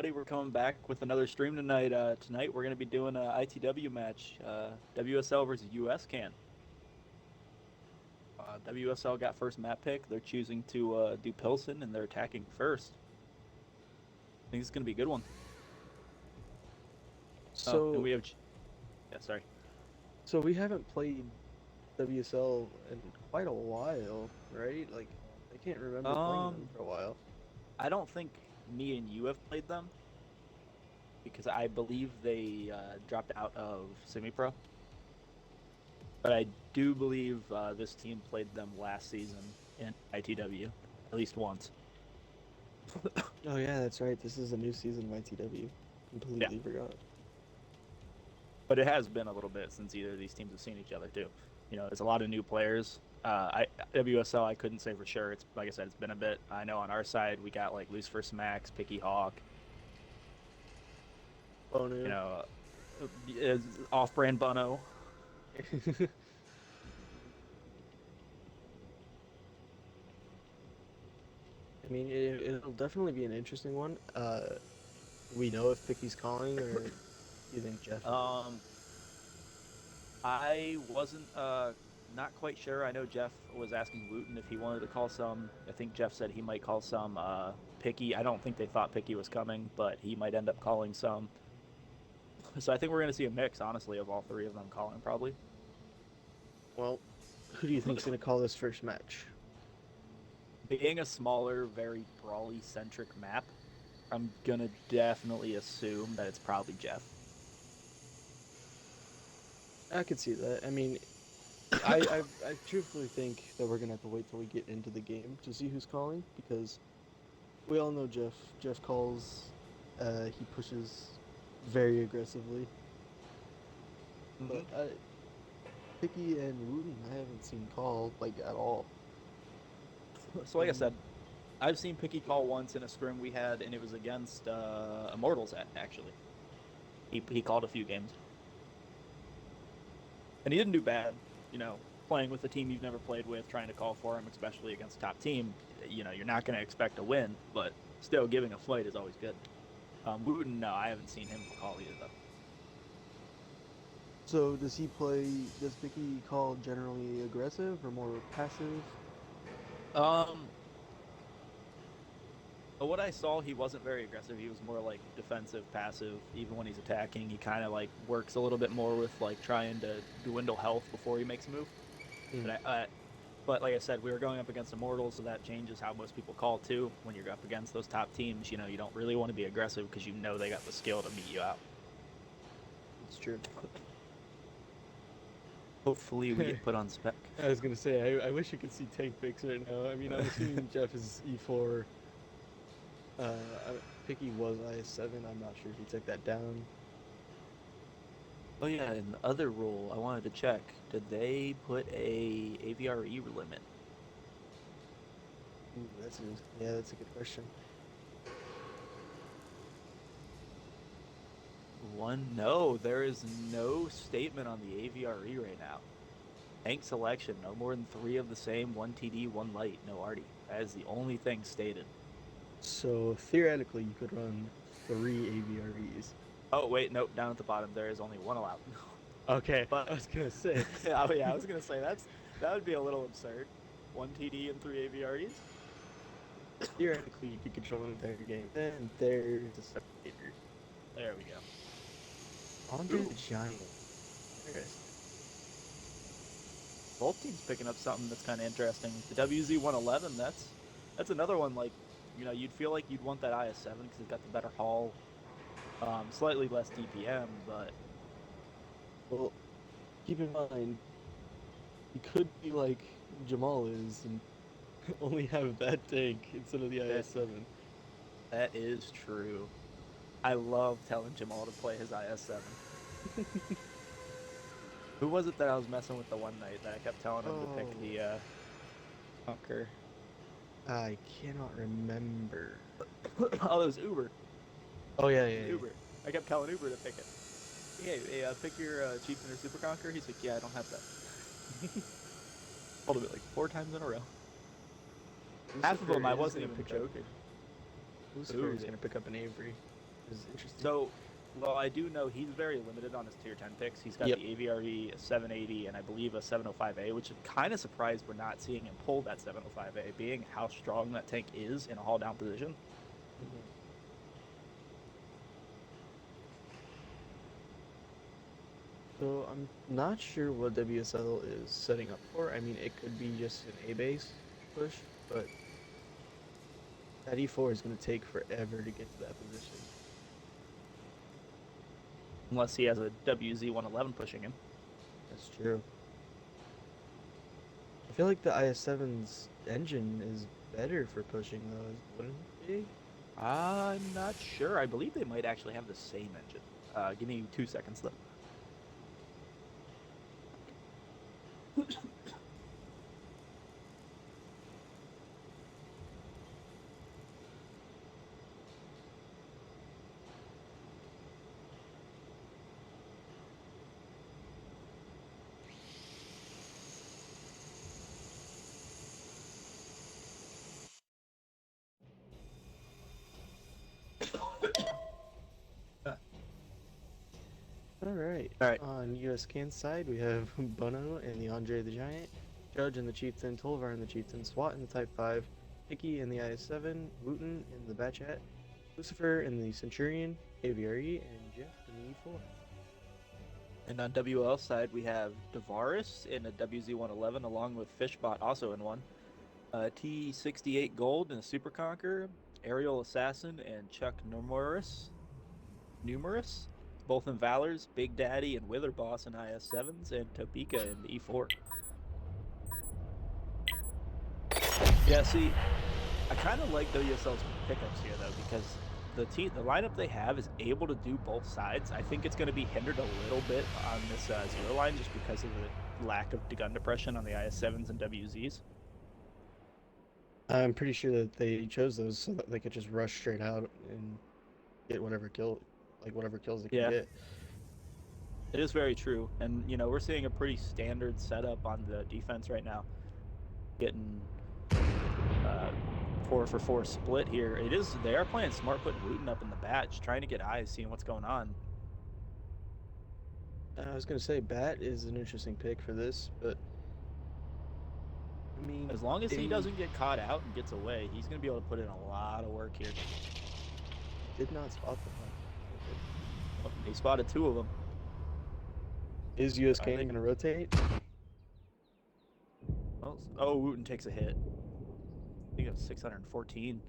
Buddy, we're coming back with another stream tonight. Tonight we're going to be doing a ITW match, WSL versus USCAN. WSL got first map pick. They're choosing to do Pilsen, and they're attacking first. I think it's going to be a good one. Oh, and So, we have, yeah, sorry. so we haven't played WSL in quite a while, right? Like, I can't remember playing them Um, for a while. I don't think me and you have played them because I believe they dropped out of semi-pro. But I do believe this team played them last season in ITW at least once. Oh yeah, that's right. This is a new season of ITW. Yeah. Completely forgot. But it has been a little bit since either of these teams have seen each other too. There's a lot of new players. WSL, I couldn't say for sure. It's like I said, it's been a bit. I know on our side we got like Loose for Smacks, Picky Hawk, Oh you no. know, off-brand Bunno. I mean, it'll definitely be an interesting one. Do we know if Picky's calling, or do you think Jeff is? Um, I wasn't not quite sure. I know Jeff was asking Wooten if he wanted to call some. I think Jeff said he might call some Picky. I don't think they thought Picky was coming, but he might end up calling some. So I think we're going to see a mix, honestly, of all three of them calling probably. Well, who do you think's gonna call this first match? Being a smaller, very brawly centric map, I'm gonna definitely assume that it's probably Jeff. I could see that. I mean, I truthfully think that we're gonna have to wait till we get into the game to see who's calling, because we all know Jeff. Jeff calls. He pushes very aggressively. But Hmm. Picky and Wooten, I haven't seen call like at all. So, like I And said, I've seen Picky call once in a scrim we had, and it was against Immortals actually. He called a few games, and he didn't do bad. Playing with a team you've never played with, trying to call for him, especially against a top team. You're not going to expect a win, but still, giving a fight is always good. Wooten, no, I haven't seen him call either though. so does he play? Does Picky call generally aggressive or more passive? Um, But what I saw, he wasn't very aggressive. He was more like defensive, passive. Even when he's attacking, he kind of like works a little bit more with like trying to dwindle health before he makes a move. Mm. But like I said, we were going up against Immortals, so that changes how most people call too. When you're up against those top teams, you don't really want to be aggressive because you know they got the skill to meet you out. It's true. Hopefully, we get put on spec. I was gonna say, I wish you could see tank picks right now. I mean, I'm assuming Jeff is E4. Picky was IS7. I'm not sure if he took that down. Oh yeah, and the other rule I wanted to check: did they put a AVRE limit? Ooh, that's a good question. No, there is no statement on the AVRE right now. Tank selection, no more than three of the same, one TD, one light, no arty. That is the only thing stated. So theoretically, you could run three AVREs. Oh, wait, nope, down at the bottom, there is only one allowed. Okay, I But, was gonna say. oh yeah, I was gonna say that would be a little absurd. One TD and three AVREs? Theoretically, you could control an entire game. Then there's a separator. There we go. Andre the Ooh, Giant. Interesting. both teams picking up something that's kind of interesting. The WZ-111, that's another one like, you'd feel like you'd want that IS-7 because it's got the better haul, slightly less DPM, but Well, keep in mind, you could be like Jamal is and only have that tank instead of the that IS-7. that is true. I love telling Jamal to play his IS-7. Who was it that I was messing with the one night that I kept telling him to pick Oh, the Conquer? I cannot remember. Oh, it was Uber. Oh yeah, It was yeah, yeah. Uber. I kept telling Uber to pick it. Hey, pick your Chieftain or Super Conquer. He's like, yeah, I don't have that. Told him it like four times in a row. Half of Lucifer them I is wasn't gonna even pick up. joking. Lucifer Ooh, is gonna pick up an Avery. is interesting. So, well, I do know he's very limited on his tier 10 picks. He's got Yep. the AVRE, a 780, and I believe a 705A, which I'm kind of surprised we're not seeing him pull that 705A, being how strong that tank is in a haul down position. Mhm. So I'm not sure what WSL is setting up for. I mean, it could be just an A base push, but that E4 is going to take forever to get to that position. Unless he has a WZ111 pushing him. That's true. I feel like the IS-7's engine is better for pushing those, wouldn't it be? I'm not sure. I believe they might actually have the same engine. Give me 2 seconds, though. All right. All right. On USCAN side, we have Bono and the Andre the Giant, Judge and the Chieftain, Tolvar and the Chieftain, SWAT in the Type 5, Hickey in the IS-7, Wooten in the Batchat, Lucifer in the Centurion, AVRE, and Jeff in the E4. And on WL side, we have Davaris in a WZ111, along with Fishbot also in one. T68 Gold and a Super Conqueror, Aerial Assassin, and Chuck Numerous, both in Valors, Big Daddy and Wither Boss in IS-7s, and Topeka in the E4. Yeah, see, I kind of like WSL's pickups here, though, because the lineup they have is able to do both sides. I think it's going to be hindered a little bit on this zero line just because of the lack of gun depression on the IS-7s and WZs. I'm pretty sure that they chose those so that they could just rush straight out and get whatever kill, like whatever kills they can Yeah, get. it is very true. And, we're seeing a pretty standard setup on the defense right now. Getting 4-for-4 split here. They are playing smart, putting Wooten up in the batch, trying to get eyes, seeing what's going on. I was gonna say Bat is an interesting pick for this, but I mean, As long as he doesn't get caught out and gets away, he's going to be able to put in a lot of work here. did not spot the hunt. Oh, he spotted 2 of them. Is USCAN going to rotate? Well, oh, Wooten takes a hit. I think it was 614.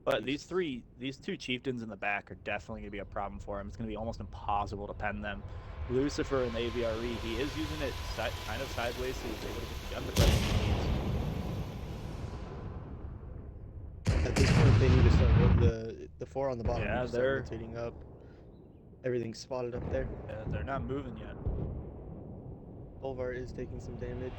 But Jeez. these 2 chieftains in the back are definitely going to be a problem for him. It's going to be almost impossible to pen them. Lucifer and the AVRE, he is using it kind of sideways, so he's able to get the gun depression he needs. At this point, they need to start the 4 on the bottom. Yeah, Need to start rotating up. Everything's spotted up there. They're not moving yet. Bolvar is taking some damage.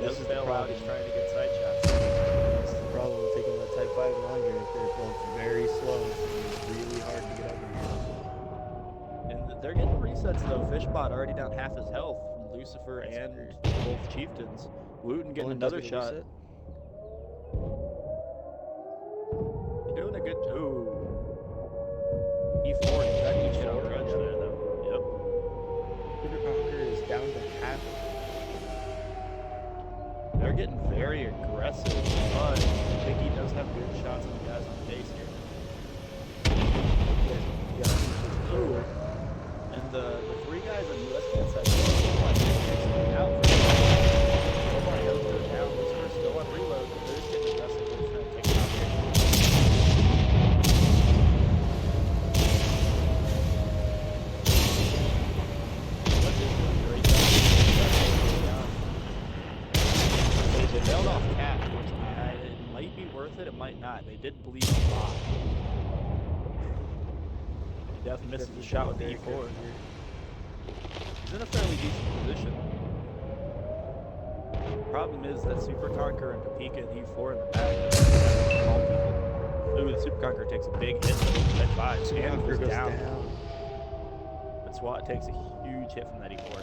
This is bail out. He's trying to get side shots. This is the problem with taking that Type 5 and Andre. They're both very slow. It's really hard to get over here. And they're getting resets, though. Fishbot already down half his health from Lucifer and both chieftains. Wooten getting another shot. Reset. You're doing a good job. E4, he's got each hit on Grudge there, though. Super Conqueror is down to half. They're getting very aggressive, but Vicky does have good shots on the guys on the base here. Ooh. And the 3 guys on USCAN side out for nobody else goes down. Lucifer's still on reload, but they're just getting aggressive. They're just trying to take it out here. But they're doing a great job. They bailed off Cat, which it might be worth it, it might not. They did bleed a lot. He definitely misses the shot with the E4. He's in a fairly decent position. Problem is that Super Conqueror and Topeka and E4 in the back. All people. Ooh, the Super Conqueror takes a big hit at 5. Super Conqueror goes down. But SWAT takes a huge hit from that E4.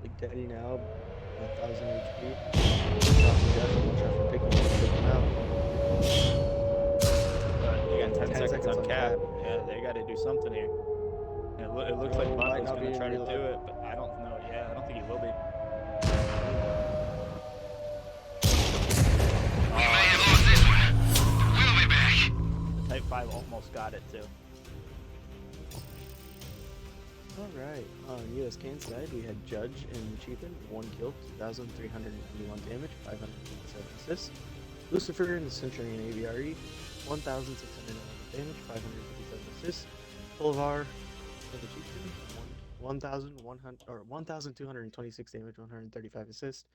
Big Daddy now, 1000 HP. Watch out for Jeff and watch out for Picky to take him out. But you got 10 10 seconds seconds on on cap. cap. Yeah, they got to do something here. It looks like Oh, might Bundo's not going to be in try to reload. do it, but I don't know. Yeah, I don't think he will be. We may have lost this one, but we'll be back. The Type 5 almost got it, too. Alright, on USCAN side, we had Judge and Chieftain, 1 kill, 2,381 damage, 557 assists. Lucifer and the Centurion AVRE, 1,611 damage, 557 assists. Tolvar and the Chieftain, 1,226 damage, 135 assists.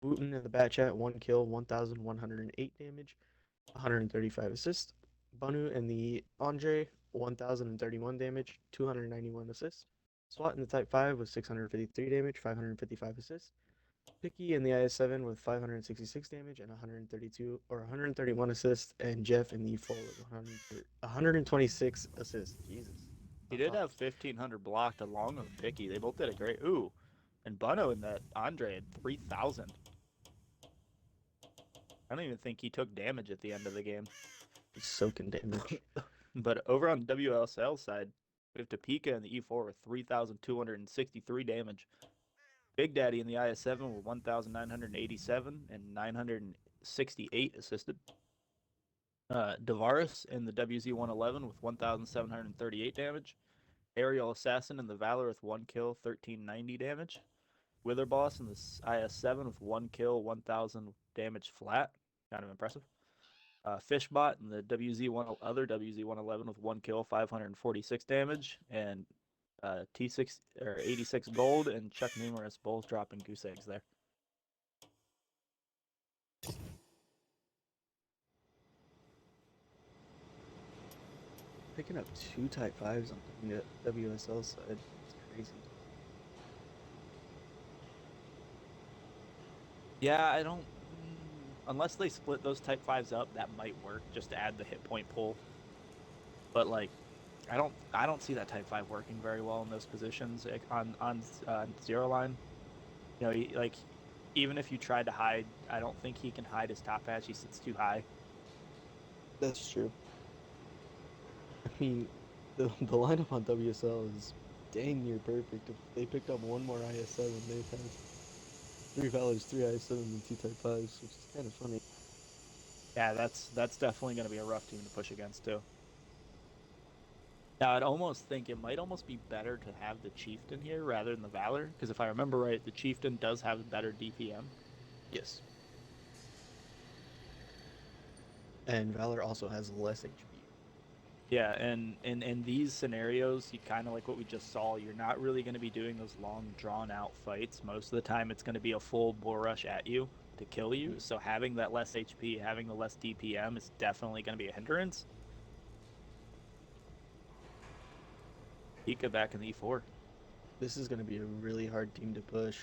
Wooten and the Bat Chat, 1 kill, 1,108 damage, 135 assists. Banu and the Andre, 1,031 damage, 291 assists. SWAT in the Type 5 with 653 damage, 555 assists. Picky in the IS-7 with 566 damage and 131 assists, and Jeff in the E4 with 126 assists. Jesus. He did have 1,500 blocked along with Picky. They both did a great. Ooh. And Buno and that Andre had 3,000. I don't even think he took damage at the end of the game. He's soaking damage. But over on the WSL side, we have Topeka in the E4 with 3,263 damage. Big Daddy in the IS-7 with 1,987 and 968 assisted. Davaris in the WZ-111 with 1,738 damage. Aerial Assassin in the Valor with 1 kill, 1,390 damage. Witherboss in the IS-7 with 1 kill, 1,000 damage flat. Kind of impressive. Fishbot in the other WZ-111 with 1 kill, 546 damage. And T6 or 86 gold, and Chuck Numerous both dropping goose eggs there. Picking up 2 Type 5s on the WSL side. It's crazy. Yeah, I don't. Unless they split those Type 5s up, that might work just to add the hit point pool. But like, I don't see that Type 5 working very well in those positions on zero line. You know, like even if you tried to hide, I don't think he can hide his top hatch. He sits too high. That's true. I mean, the lineup on WSL is dang near perfect. If they pick up one more IS-7, they've had 3 Valors, 3 IS-7s, and 2 Type 5s, which is kind of funny. Yeah, that's definitely going to be a rough team to push against too. Now, I'd almost think it might almost be better to have the Chieftain here rather than the Valor, because if I remember right, the Chieftain does have better DPM. Yes. And Valor also has less HP. Yeah, and in these scenarios, you kind of like what we just saw. You're not really going to be doing those long, drawn-out fights. Most of the time, it's going to be a full bull rush at you to kill you. So having that less HP, having the less DPM is definitely going to be a hindrance. Pika back in the E4. This is going to be a really hard team to push.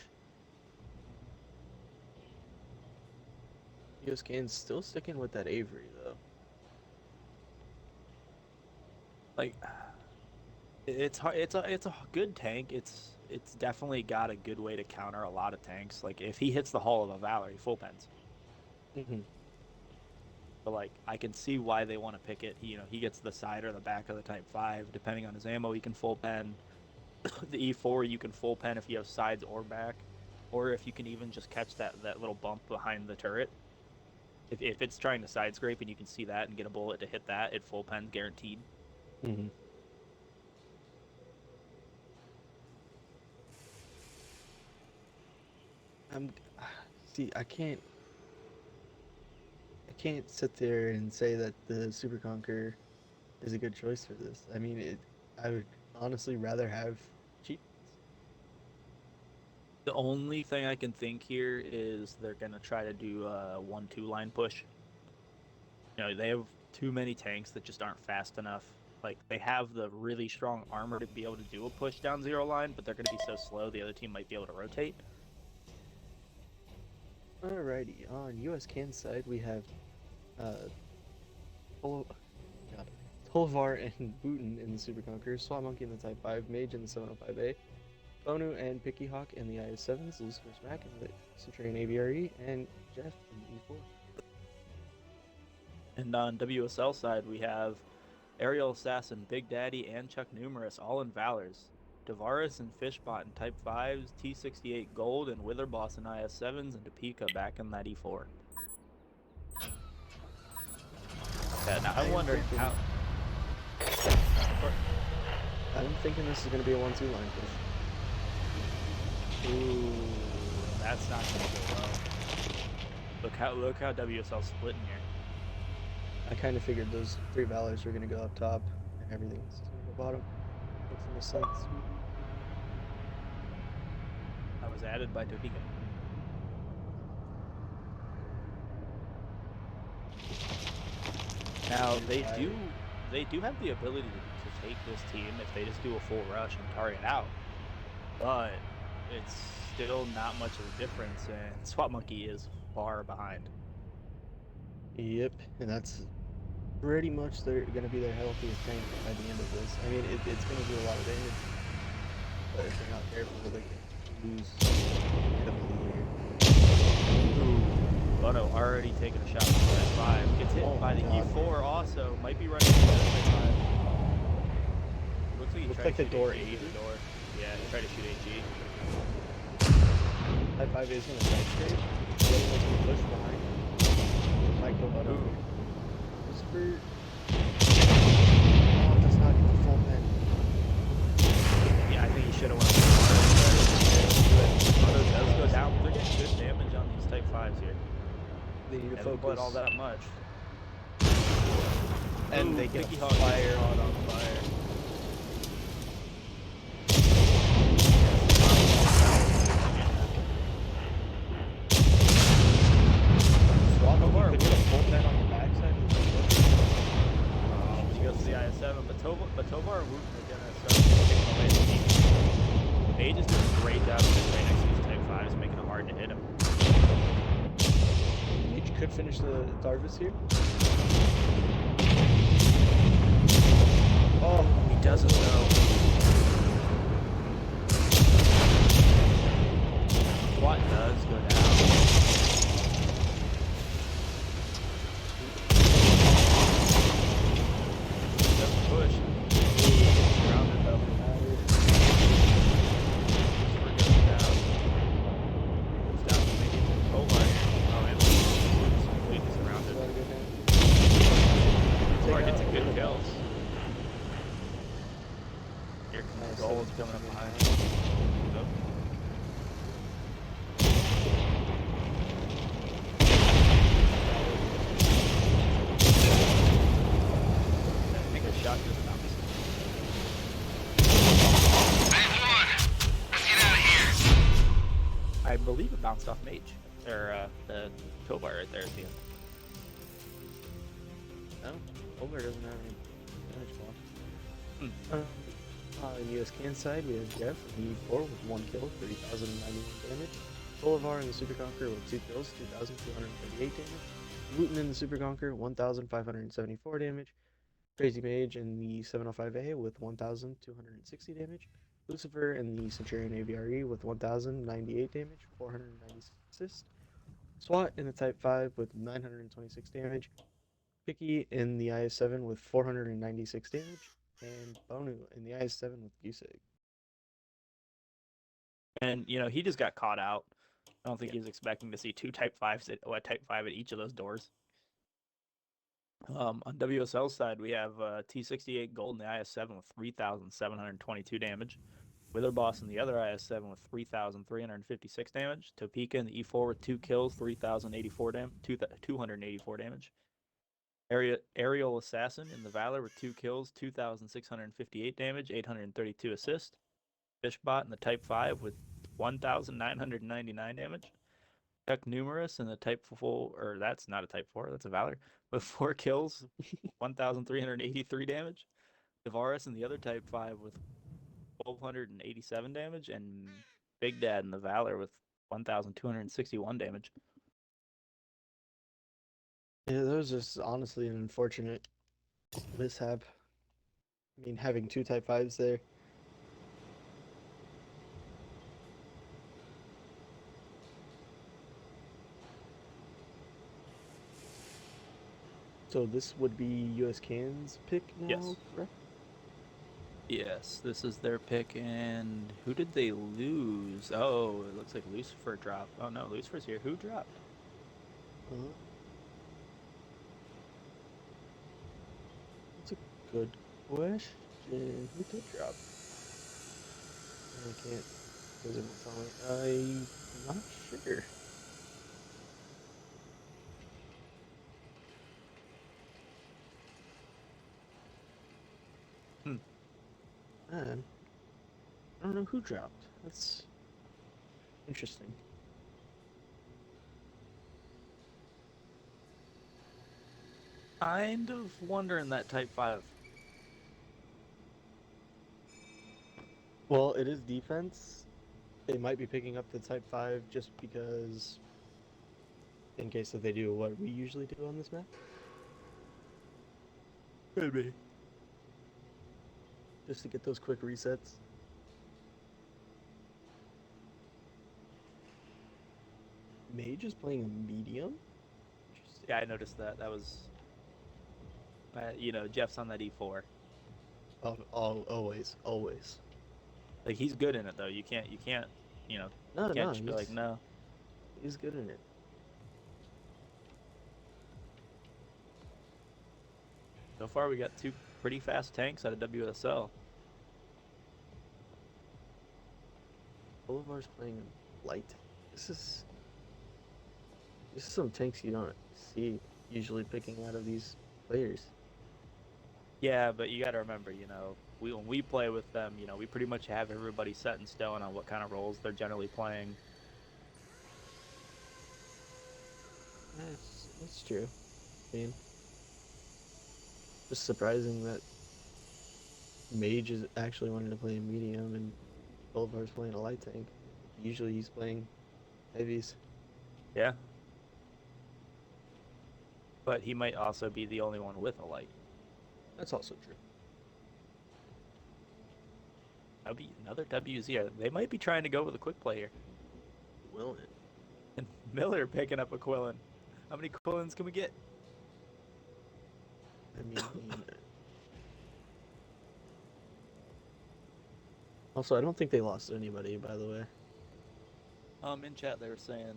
USCAN's still sticking with that Avery, though. Like, it's hard. It's a good tank. It's definitely got a good way to counter a lot of tanks. Like if he hits the hull of a Valor, he full pens. Mm-hmm. But like I can see why they want to pick it. He gets the side or the back of the Type 5. Depending on his ammo, he can full pen. The E4 you can full pen if you have sides or back, or if you can even just catch that little bump behind the turret. If it's trying to side scrape and you can see that and get a bullet to hit that, it full pen guaranteed. Mm-hmm. I'm see. I can't sit there and say that the Super Conqueror is a good choice for this. I mean, I would honestly rather have cheap. The only thing I can think here is they're gonna try to do a 1-2 line push. They have too many tanks that just aren't fast enough. Like they have the really strong armor to be able to do a push down zero line, but they're gonna be so slow the other team might be able to rotate. Alrighty, on USCAN side we have Tol- Tolvar and Booten in the Super Conqueror, Swat Monkey in the Type 5, Mage in the 705A, Bonu and Picky Hawk in the IS7s, Lucifer Smack in the Centurion AVRE, and Jeff in the E4. And on WSL side, we have Aerial Assassin, Big Daddy, and Chuck Numerous all in Valors. Tavares and Fishbot in Type 5s, T68 Gold, and Witherboss in IS7s, and Topeka back in that E4. Yeah, now I'm wondering how. I'm thinking this is going to be a 1-2 line push. Ooh, that's not gonna go well. Look how WSL's splitting here. I kind of figured those 3 Valors were going to go up top and everything's going to go bottom. Makes the most sense. I was added by Topeka. Now they do have the ability to take this team if they just do a full rush and target out, but it's still not much of a difference, and Swap Monkey is far behind. Yep, and that's pretty much they're going to be their healthiest tank by the end of this. I mean, it's going to do a lot of damage, but if they're not careful, they can lose heavily here. Bono already taking a shot from that 5. Gets hit by the God. E4 also. Might be running into the 5. Looks like he Looks tried like to the shoot door AG ended. the door. Yeah, he tried to shoot AG. Type 5 is going to side straight. The other one's going to push behind. Might go Butter. Whisper. Oh, it does not get the full pen. Yeah, I think he should have went for it. Does go down. They're getting good damage on these Type 5s here. They need to Haven't put focus. all that much. And Ooh, they get Picky a Hawk fire. caught on fire. Swap Tovar could get a full pen on the backside of the He goes to the IS7, but Tovar and Wooten are gonna start taking away the team. Mage is doing a great job of just right next to these Type 5s, making it hard to hit him. Mage could finish the Darvis here. Oh, He doesn't though. What does go down? Doesn't push. Grounded though. Whisper goes down. Goes down to maybe Tovar. Oh, and it's completely surrounded. gotta go down. Tovar Take gets a out good the kill. boss. Here comes Nice, Gold so coming up pushing behind. in. Nope. I think a shot just bounced. Wave 1. Let's get out of here. I believe it bounced off Mage. Or the Tovar right there at the end. No, Over doesn't have any damage block. On the USCAN side, we have Jeff in E4 with 1 kill, 3,091 damage. Bolivar in the Super Conqueror with 2 kills, 2,238 damage. Wooten in the Super Conqueror, 1,574 damage. Crazy Mage in the 705A with 1,260 damage. Lucifer in the Centurion AVRE with 1,098 damage, 496 assist. SWAT in the Type 5 with 926 damage. Picky in the IS7 with 496 damage. And Bonu in the IS7 with Guseg. And he just got caught out. I don't think Yeah. he was expecting to see two Type 5s at Type 5 at each of those doors. On WSL side, we have T68 Gold in the IS7 with 3,722 damage. Witherboss in the other IS7 with 3,356 damage. Topeka in the E4 with 2 kills, 3,084 damage, 284 damage. Aerial Assassin in the Valor with 2 kills, 2,658 damage, 832 assist. Fishbot in the Type 5 with 1,999 damage. Chuck Numerous in the Type 4, or that's not a Type 4, that's a Valor, with 4 kills, 1,383 damage. Tavares in the other Type 5 with 1,287 damage, and Big Dad in the Valor with 1,261 damage. Yeah, that was just honestly an unfortunate mishap. I mean, having 2 Type 5s there. So this would be USCAN's pick now, Yes. correct? Yes, this is their pick, and who did they lose? Oh, it looks like Lucifer dropped. Oh no, Lucifer's here. Who dropped? Uh, that's a good question. Who did drop? I can't because it won't tell me. I'm not sure. Hmm. Man, I don't know who dropped. That's interesting. Kind of wondering that Type 5. Well, it is defense. They might be picking up the Type 5 just because, in case that they do what we usually do on this map, Could be. just to get those quick resets. Mage is playing a medium? Interesting. Yeah, I noticed that. That was, Jeff's on that E4. Always, always. Like he's good in it though. You know, No, can't no, just be like, no. he's good in it. So far, we got two pretty fast tanks out of WSL. Bolivar's playing light. This is this is some tanks you don't see usually picking out of these players. Yeah, but you got to remember, when we play with them, we pretty much have everybody set in stone on what kind of roles they're generally playing. That's true. I mean, just surprising that Mage is actually wanting to play a medium and Bolivar's playing a light tank. Usually he's playing heavies. Yeah, but he might also be the only one with a light. That's also true. That'd be another WZ. They might be trying to go with a quick play here. Willing. And Miller picking up a Quillen. How many Quillens can we get? I mean, also, I don't think they lost anybody, by the way. In chat they were saying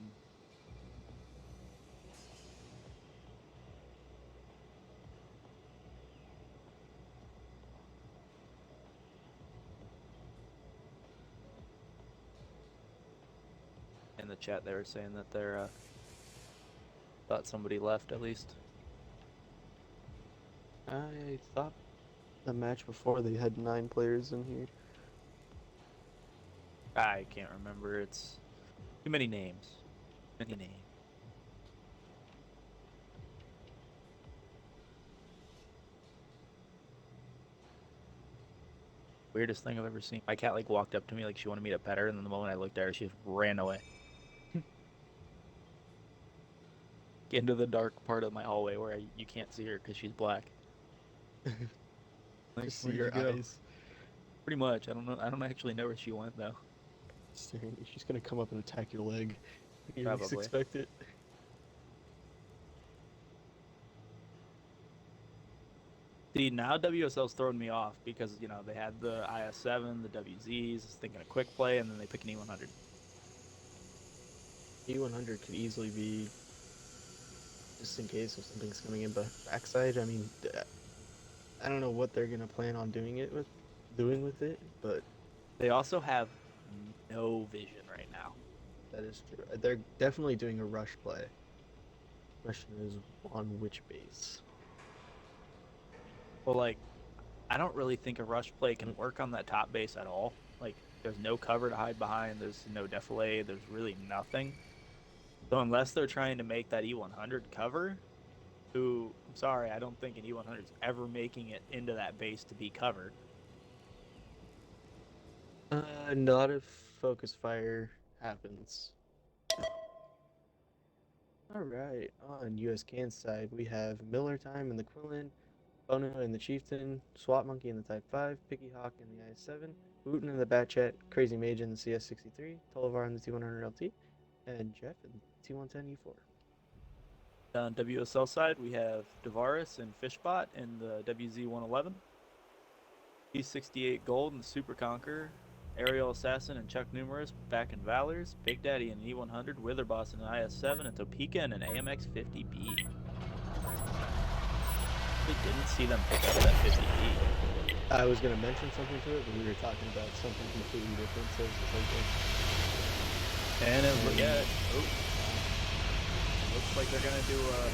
in the chat they were saying that they're thought somebody left at least. I thought the match before they had 9 players in here. I can't remember. It's too many names. Many names. Weirdest thing I've ever seen. My cat like walked up to me like she wanted me to pet her, and then the moment I looked at her, she just ran away. Into the dark part of my hallway where you can't see her because she's black. Like, Just see where did you your go? eyes Pretty much. I don't know. I don't actually know where she went though. staring. She's gonna come up and attack your leg when you least Probably. expect it. See, now WSL's throwing me off because they had the IS7, the WZs, thinking a quick play, and then they pick an E100. E100 could easily be just in case if something's coming in backside. I mean, I don't know what they're gonna plan on doing with it, but They also have no vision right now. that is true. They're definitely doing a rush play. Question is on which base. Well, like I don't really think a rush play can work on that top base at all. Like there's no cover to hide behind. There's no defilade. There's really nothing. So unless they're trying to make that E100 cover, I'm sorry, I don't think an E100 is ever making it into that base to be covered. Not if focus fire happens. All right, on USCAN side, we have Miller Time in the Quillen, Bono in the Chieftain, Swap Monkey in the Type 5, Picky Hawk in the IS-7, Wooten in the Batchat, Crazy Mage in the CS-63, Tollivar in the T100 LT, and Jeff in the T110 E4. On WSL side, we have Davaris and Fishbot in the WZ-111. E68 Gold and Super Conqueror. Aerial Assassin and Chuck Numerous back in Valors. Big Daddy and E100. Witherboss and an IS-7. And Topeka and an AMX-50B. We didn't see them pick up that 50B. I was gonna mention something to it, but we were talking about something completely different. So it's the same thing. And looks like they're gonna do a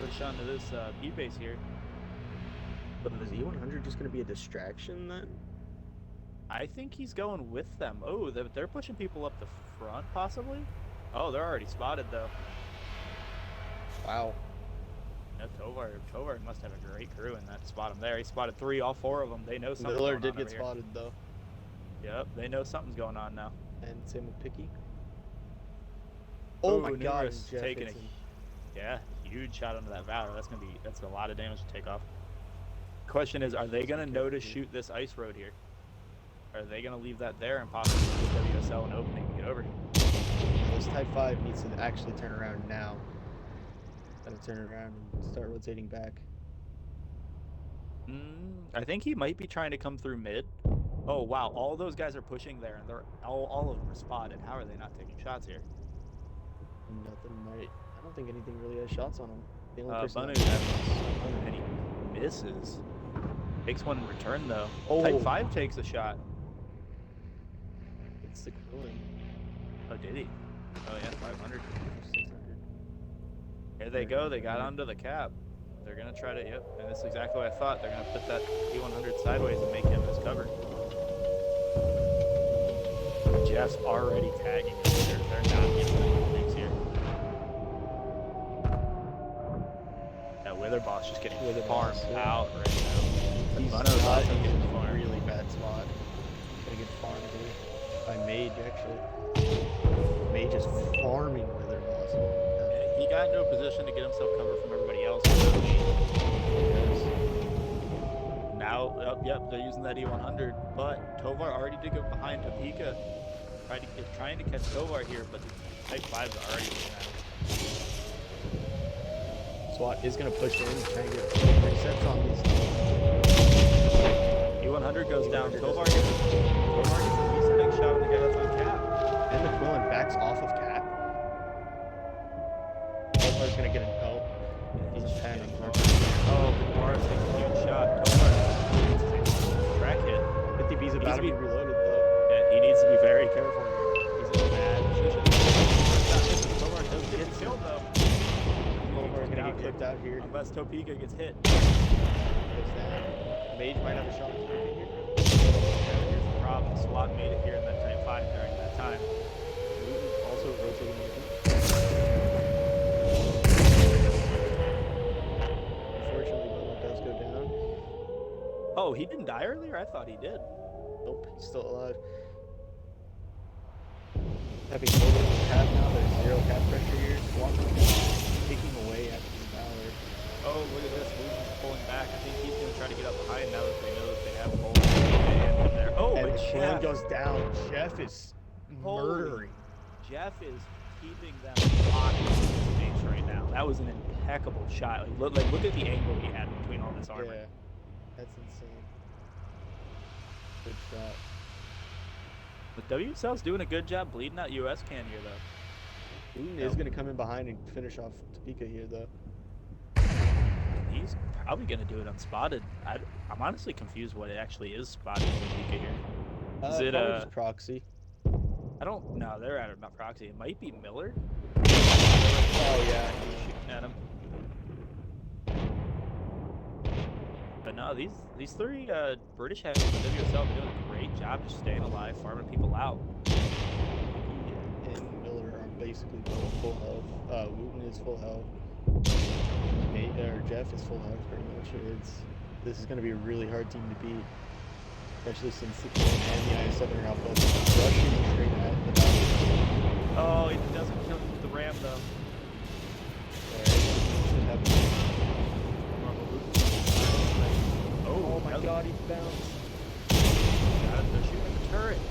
push onto this B base here. But is E100 just gonna be a distraction then? I think he's going with them. Oh, they're pushing people up the front, possibly. Oh, they're already spotted though. Wow. No, Tovar must have a great crew in that spot him there. He spotted all four of them. They know something. Miller did get spotted though. Yep, they know something's going on now. And same with Picky. Oh my God, Jeff taking huge shot onto that Valor. That's a lot of damage to take off. Question is, are they gonna know to shoot this ice road here? Are they gonna leave that there and possibly give WSL an opening to get over here? This Type 5 needs to actually turn around now. Gotta turn around and start rotating back. I think he might be trying to come through mid. Oh wow, all those guys are pushing there, and they're all of them are spotted. How are they not taking shots here? Nothing might. I don't think anything really has shots on him. The only person Banu that- and he misses. Takes one in return though. Oh. Type 5 takes a shot. It's the cooling. Oh, did he? Oh yeah, 500. 600. Here they go. They got onto the cap. They're gonna try to. Yep, and that's exactly what I thought. They're gonna put that E100 sideways and make him his cover. Jeff's already tagging him. They're not giving him things here. That Witherboss just getting farmed out right now. He's Buno's also not getting in a farmed. really bad spot. Gonna get farmed here by Mage actually. Mage is farming Witherboss. He got into a position to get himself covered from everybody else. Now, yep, they're using that E100, but Tovar already did go behind Topeka, trying to catch Tovar here, but the Type 5s are already looking at him. SWAT is gonna push in, try and get resets on these. E100 goes down. Tovar gets a decent shot on the guy that's on cap. And the Quillen backs off of cap. Tovar's gonna get an L. He's He's tagging. getting farmed. Oh, Tovar takes a huge shot. Tovar gets a track hit. 50B's about to be reloaded though. Yeah, he needs to be very careful here. He's in a bad position. Tovar does get killed though. Tovar's gonna get clipped out here. Unless Topeka gets hit. Goes down. Mage might have a shot on Topeka here. Yeah, here's the problem. SWAT made it here in that Type 5 during that time. Also rotating with him. Unfortunately, Butler does go down. Oh, he didn't die earlier? I thought he did. Nope, he's still alive. Having over the cap now, there's zero cap pressure here. Taking away after the Valor. Oh, look at this. Luton's pulling back. I think he's going to try to get up behind now that they know that they have Bull and there. Oh, And but the Quillen Jeff, goes down. Jeff is murdering. Jeff is keeping them locked in space right now. That was an impeccable shot. Look at the angle he had between all this armor. Yeah, that's insane. Good shot. But WSL's doing a good job bleeding out USCAN here, though. Luton is going to come in behind and finish off Topeka here, though. He's probably going to do it unspotted. I'm honestly confused what it actually is spotted in Topeka here. Is it probably just proxy? I don't know. They're out of proxy. It might be Miller. Oh yeah. Shooting at him. But no, these three British heavies in WSL are doing a great job just staying alive, farming people out. And Miller are basically both full health. Wooten is full health. Jeff is full health pretty much. This is going to be a really hard team to beat, especially since the Quillen and the IS-7 are out both rushing straight at the Valor. Oh, it doesn't kill the ram though. Oh my God, he bounced. Got him. They're shooting the turret.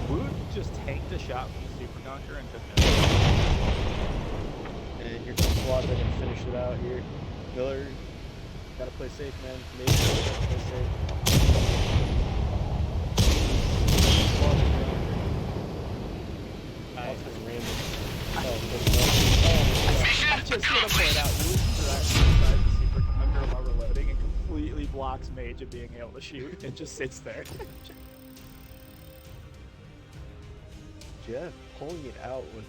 Woot just tanked a shot from the Super Conquer and took no. And here comes SWAT. They're gonna finish it out here. Miller, gotta play safe, man. Maybe gotta play safe. SWAT is down. I, That's just random. I just want to point out Woot directly inside the Super Conquer while reloading and completely blocks Mage of being able to shoot and just sits there. Jeff pulling it out with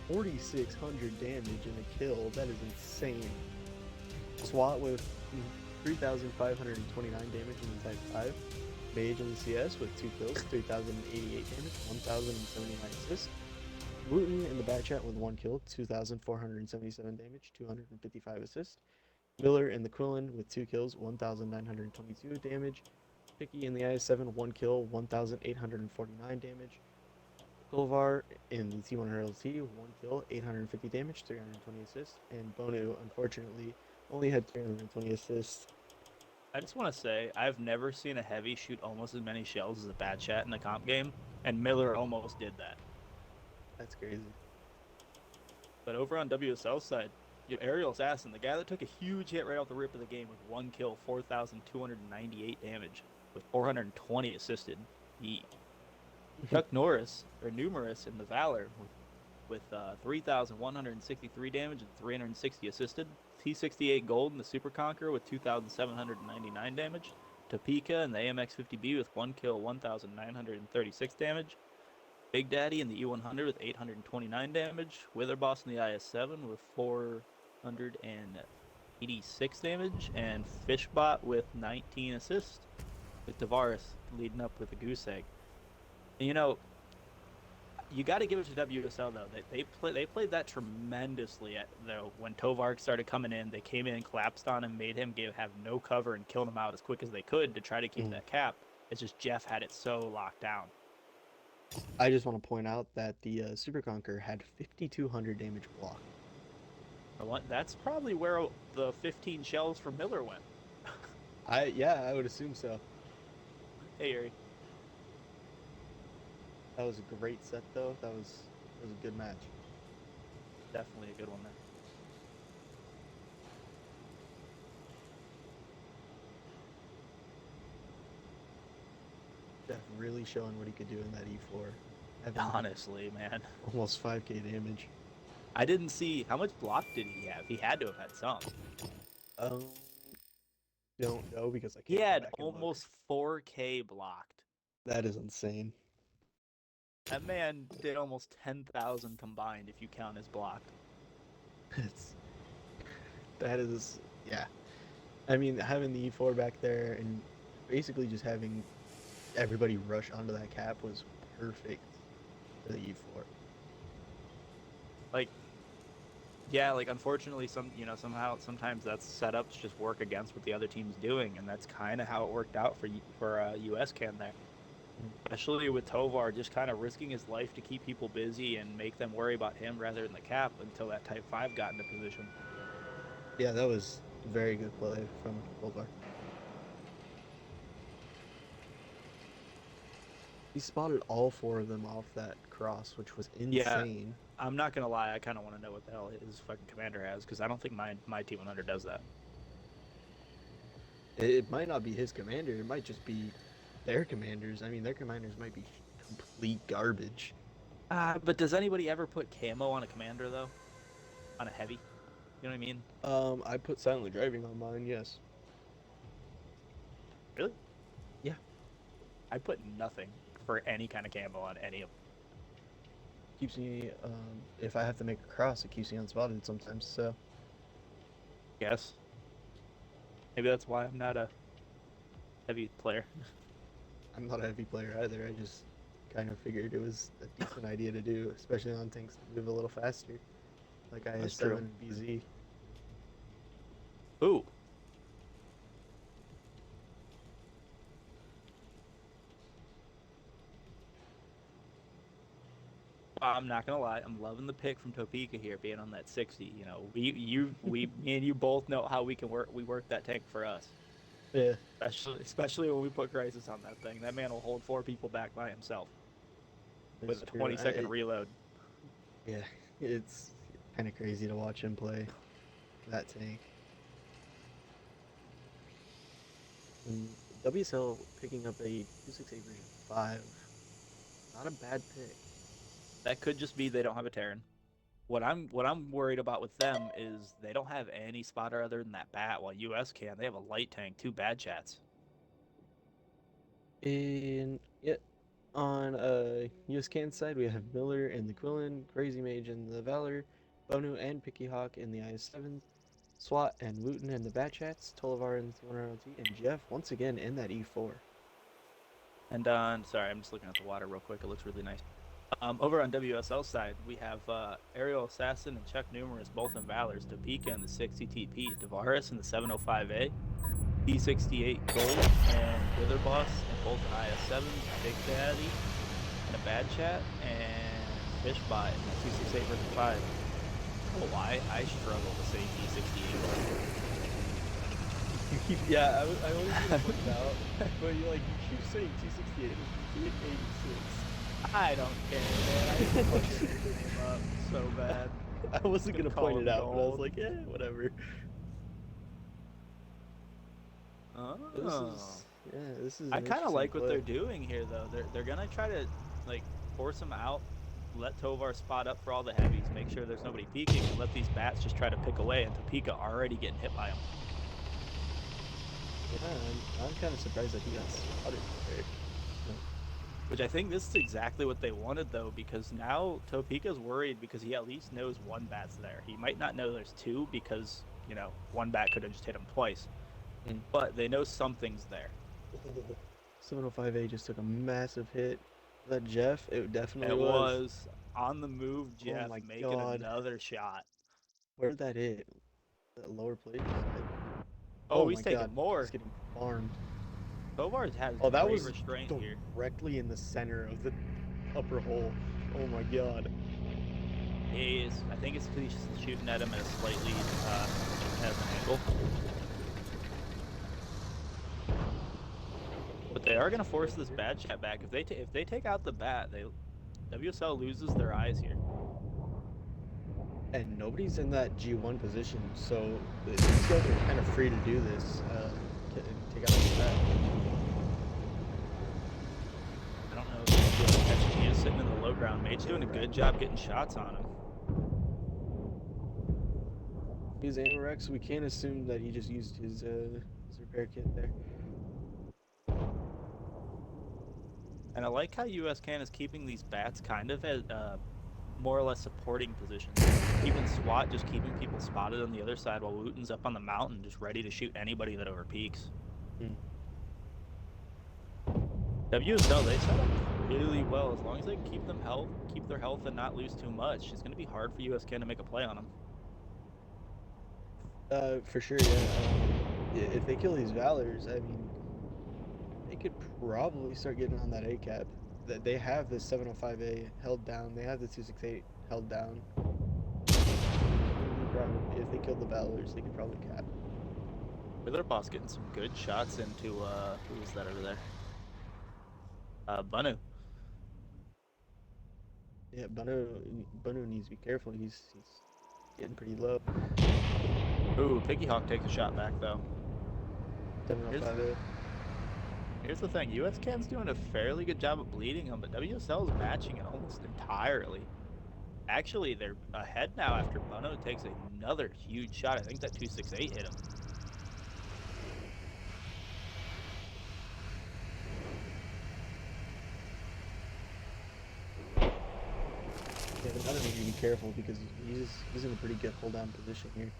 4,600 damage and a kill. That is insane. SWAT with 3,529 damage in the Type 5. Mage in the CS with 2 kills, 3,088 damage, 1,079 assists. Wooten in the back chat with 1 kill, 2,477 damage, 255 assists. Miller in the Quillen with 2 kills, 1,922 damage. Picky in the IS-7, 1 kill, 1,849 damage. Kulvar in the T1LT, 1 kill, 850 damage, 320 assists. And Bonu, unfortunately, only had 320 assists. I just want to say, I've never seen a heavy shoot almost as many shells as a bad chat in a comp game, and Miller almost did that. That's crazy. But over on WSL side, you have Ariel Assassin, the guy that took a huge hit right off the rip of the game with 1 kill, 4,298 damage, with 420 assisted. He Chuck Norris, or Numerous, in the Valor with 3,163 damage and 360 assisted. T68 Gold in the Super Conqueror with 2,799 damage. Topeka in the AMX50B with 1 kill, 1,936 damage. Big Daddy in the E100 with 829 damage. Witherboss in the IS7 with 486 damage. And Fishbot with 19 assists. With Tavares leading up with a goose egg. And, you know, you got to give it to WSL though. They played that tremendously. Though when Tovark started coming in, they came in and collapsed on him, made him have no cover, and killed him out as quick as they could to try to keep that cap. It's just Jeff had it so locked down. I just want to point out that the Super Conqueror had 5,200 damage block. That's probably where the 15 shells from Miller went. I would assume so. Hey, Yuri. That was a great set though. That was a good match. Definitely a good one there. Jeff really showing what he could do in that E4. Honestly, man. Almost 5k damage. I didn't see how much block did he have. He had to have had some. Don't know because I can't. He go had back and look. almost 4k blocked. That is insane. That man did almost 10,000 combined if you count his block. That is, yeah. I mean, having the E4 back there and basically just having everybody rush onto that cap was perfect for the E4. Like, yeah, like unfortunately, sometimes that's setups just work against what the other team's doing, and that's kind of how it worked out for USCAN there. Especially with Tovar just kind of risking his life to keep people busy and make them worry about him rather than the cap until that Type 5 got into position. Yeah, that was very good play from Tovar. He spotted all 4 of them off that cross, which was insane. Yeah, I'm not gonna lie, I kind of want to know what the hell his fucking commander has, because I don't think my T100 does that. It might not be his commander, it might just be their commanders. I mean, their commanders might be complete garbage. But does anybody ever put camo on a commander, though? On a heavy? You know what I mean? I put silently driving on mine, yes. Really? Yeah. I put nothing for any kind of camo on any of them. Keeps me, if I have to make a cross, it keeps me unspotted sometimes, so. Yes. Maybe that's why I'm not a heavy player. I'm not a heavy player either, I just kind of figured it was a decent idea to do, especially on tanks that move a little faster. Like IS-7 and BZ. Ooh. I'm not gonna lie, I'm loving the pick from Topeka here, being on that 60. You know, me and you both know how we work that tank for us. Yeah. Especially when we put Crisis on that thing. That man will hold 4 people back by himself. with It's a true. 20-second reload. Yeah, it's kind of crazy to watch him play that tank. And WSL picking up a 268 version 5. Not a bad pick. That could just be they don't have a Terran. What I'm worried about with them is they don't have any spotter other than that bat. While US can, they have a light tank, 2 bad chats. In yet on USCAN side, we have Miller and the Quillen, Crazy Mage and the Valor, Bonu and Picky Hawk in the IS7, SWAT and Wooten and the Batchats, Tolivar and the 1RLT, and Jeff once again in that E4. And sorry, I'm just looking at the water real quick. It looks really nice. Over on WSL side, we have Aerial Assassin and Chuck Numerous both in Valors, Topeka in the 60 TP, Tavares in the 705A, P68 Gold, and Wither Boss in both an IS7, Big Daddy, and a Bad Chat, and Fishbot in the 268 versus 5. Oh, I struggle to say P68. Yeah, I always get to point it out, but you keep saying 268 and 86. I don't care, man. I just fucking made him up so bad. I wasn't gonna Call point him it out, but I was gold. like, yeah, whatever. Oh. This is I an kind of interesting like what play. they're doing here, though. They're gonna try to like force him out, let Tovar spot up for all the heavies, make sure there's nobody peeking, and let these bats just try to pick away. And Topeka already getting hit by him. Yeah, I'm kind of surprised that he got spotted there. Which I think this is exactly what they wanted, though, because now Topeka's worried because he at least knows one bat's there. He might not know there's 2 because, one bat could have just hit him twice. But they know something's there. 705A just took a massive hit. That Jeff? It definitely It was. was on the move, Jeff, my making God. another shot. Where did that hit? That lower plate? Oh, My he's taking God. more. He's getting farmed. Tovar has Oh, that great was restraint here. directly in the center of the upper hole. Oh my God. I think it's because he's shooting at him at a slightly as an angle. But they are going to force this bad chat back. If they take out the bat, WSL loses their eyes here. And nobody's in that G1 position, so these guys are kind of free to do this. Take out the bat. I don't know if he is sitting in the low ground. Mate's doing a good job getting shots on him. He's Anorex. We can't assume that he just used his repair kit there. And I like how USCAN is keeping these bats kind of at more or less supporting positions. Even SWAT just keeping people spotted on the other side while Wooten's up on the mountain just ready to shoot anybody that overpeaks. WSL, they set up really well. As long as they can keep their health and not lose too much, it's going to be hard for USCAN to make a play on them. For sure, yeah. If they kill these Valors, I mean, they could probably start getting on that A cap. They have the 705A held down. They have the 268 held down. If they killed the Valors, they could probably cap. Wither Boss getting some good shots into who is that over there? Banu. Yeah, Banu needs to be careful. He's getting pretty low. Ooh, Piggy Hawk takes a shot back though. 705A. Here's the thing, USCAN's doing a fairly good job of bleeding him, but WSL is matching it almost entirely. Actually, they're ahead now after Bono takes another huge shot. I think that 268 hit him. Yeah, the Banu needs to be careful because he's in a pretty good hold down position here.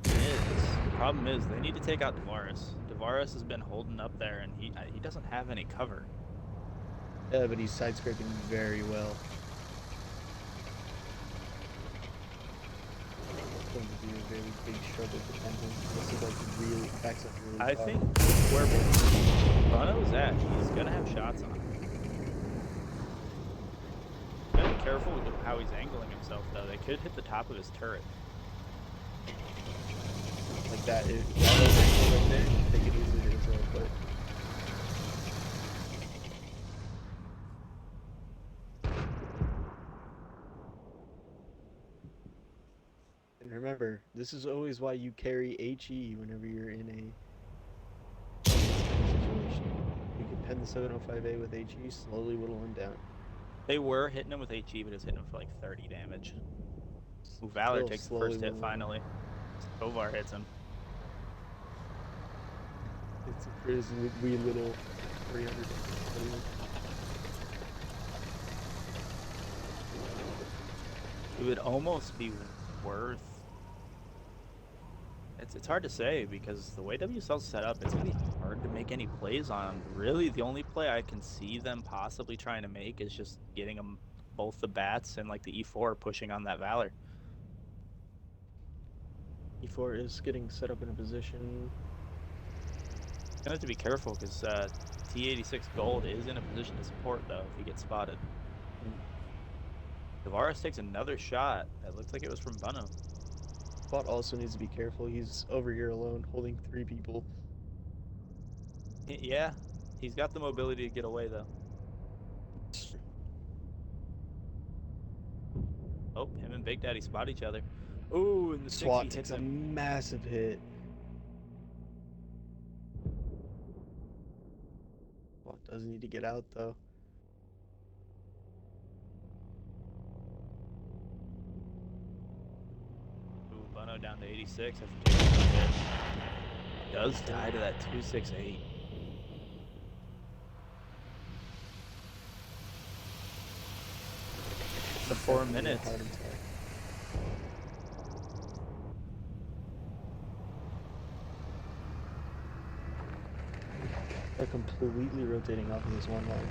The problem is they need to take out Tavares. Tavares has been holding up there, and he doesn't have any cover. Yeah, but he's side scraping very well. It's going to be a very big struggle for him. This is like really backs up really I far. think where Bono's at, he's gonna have shots on him. Gotta be careful with how he's angling himself, though. They could hit the top of his turret. Like that, if that was angle right there, they could easily hit his but Remember, this is always why you carry HE whenever you're in a situation. You can pen the 705A with HE, slowly whittle him down. They were hitting him with HE, but it was hitting him for like 30 damage. Ooh, Valor Still takes the slowly first hit whittling him. finally. Tovar hits him. It's a crazy wee little 300. It would almost be worth. It's hard to say because the way WSL's set up, it's gonna be hard to make any plays on. Really, the only play I can see them possibly trying to make is just getting them both the bats and like the E4 pushing on that Valor. E4 is getting set up in a position. Gonna have to be careful because T86 Gold is in a position to support though if he gets spotted. Tavares takes another shot. That looks like it was from Bono. Bot also needs to be careful. He's over here alone, holding 3 people. Yeah, he's got the mobility to get away though. Oh, him and Big Daddy spot each other. Ooh, and the 60 SWAT hits takes a him. massive hit. SWAT does need to get out though. Ooh, Bono down to 86 after taking a hit. Does die to that 268. The 4 minutes. Heart attack. They're completely rotating off of this one line.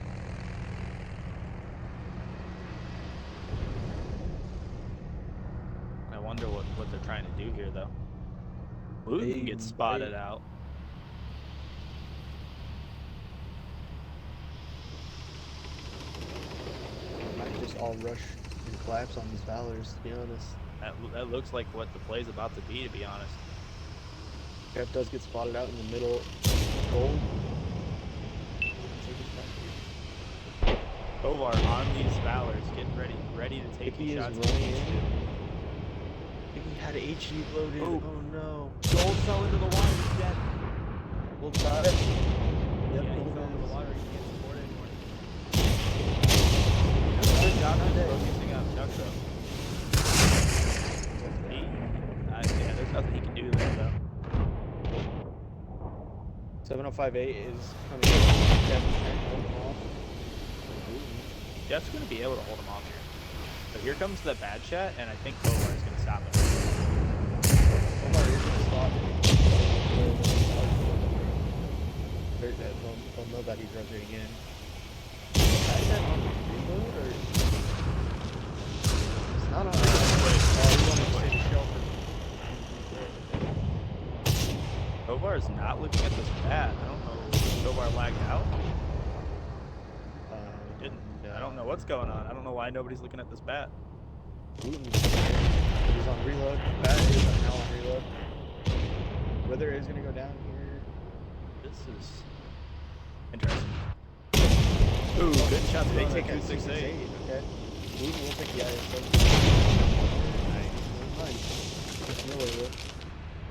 I wonder what they're trying to do here though. Luton gets spotted out. Might just all rush and collapse on these Valors, to be honest. That looks like what the play's about to be honest. Jeff does get spotted out in the middle. Gold. Tovar on these Valors, getting ready to take He these is shots. running in. He had HE loaded. Oh. Oh no. Gold fell into the water. He's dead. Gold died. Yep, Yeah, he Gold fell into the is. water. He can't support it anymore. Good job on focusing on Chuck though. Yeah, there's nothing he can do there though. 705A is coming in. Jeff's going to be able to hold him off here. But here comes the bad shot, and I think Tovar is going to stop him. Omar is going to stop. They'll know that he's rotating in. Is that on reload or? It's not on reload. He's on the shelter. Tovar is not looking at this bat. I don't know. Tovar lagged out. Didn't. I don't know what's going on. I don't know why nobody's looking at this bat. He's on reload. Bat is now on reload. Whether it's going to go down here. This is interesting. Ooh, good shot. They take 268. Okay. Luton will take the ISO. Nice.